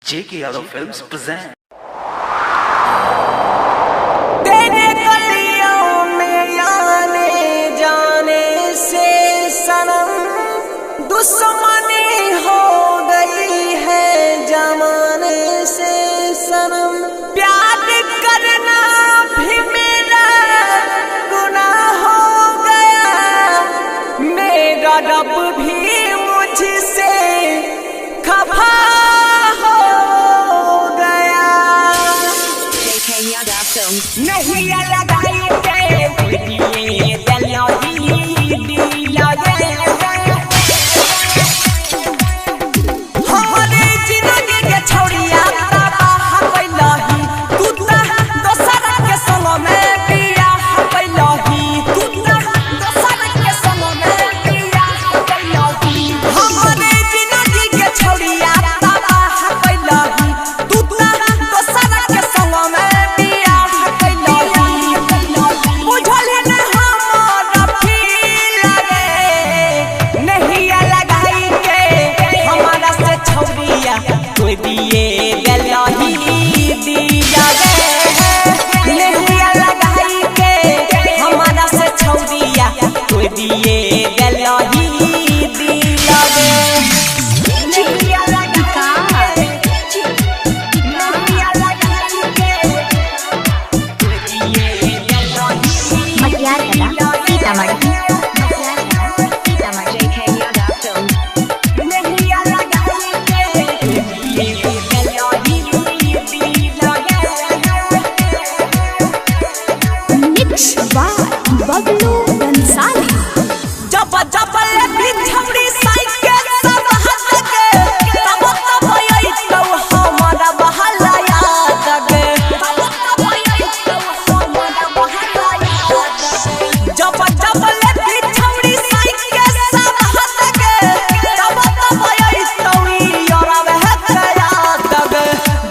J.K. Yadav Films present. तेरे गलियों में आने जाने से सनम दुश्मनी हो गई है जमाने से सनम। प्यार करना भी मेरा गुनाह हो गया, मेरा रब भी मुझसे खफा हो गया। नहीं लगाएंगे ये दिल लगे हमारे जिंदगी के छोड़िया तबाह कैलही तू दोसर के संग में बियाह कैलही तू दोसर के संग में बियाह कैलही हमारे जिंदगी के छोड़िया तबाह कैलही तू दोसर के संग में दिए गलही दिया गए नहिया लगाई के हमारा से छौरिया कोई दिए गलही दिया गए नहिया लगाई के कोई दिए गलही मटियार कला सीतामढ़ी। बबलू बंसाली जब जब ले छौरी साइकिल सब हाथ के तब तब आई तो हमारा बहला याद के तब तब आई तो हमारा बहला याद जब जब ले छौरी साइकिल सब हाथ के तब तब आई तो यार बहत याद के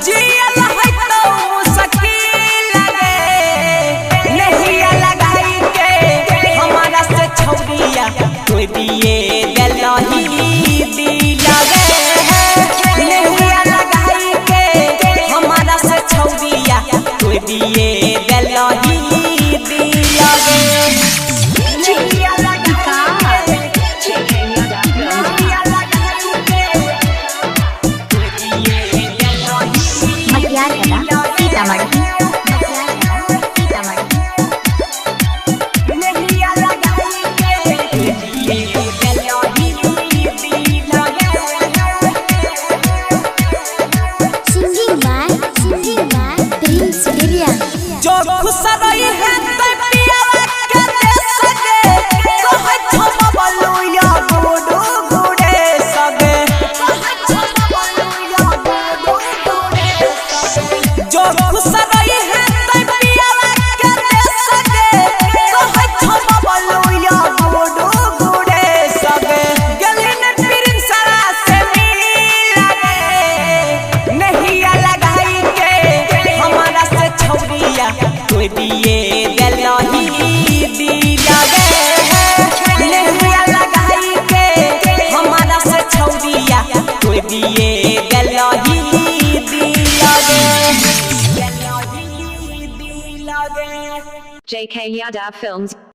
जियल है तो मुश्किल लगे नहीं लगाई हमारा से छौरिया कोई दिए गलही दिला गए नहिया लगाई के हमारा से छौरिया कोई दिए गलही दिला गए नहिया लगाई मटियार कला सीतामढ़ी। जो खुश रही है पियावा के दे सके कहे छम बलुया गुडू गुडे सगे कहे छम बलुया गुडू गुडे सगे जो खुश रही है पियावा के दे सके कहे छम बलुया गुडू गुडे सगे गलिन पिरिन सरा से मिल लगे नहिया लगाई के हमारा से छौरिया कोई दिए गलही दिला गए नहिया लगाई के हमारा से छौरिया कोई दिए गलही दिला गए JK Yadav Films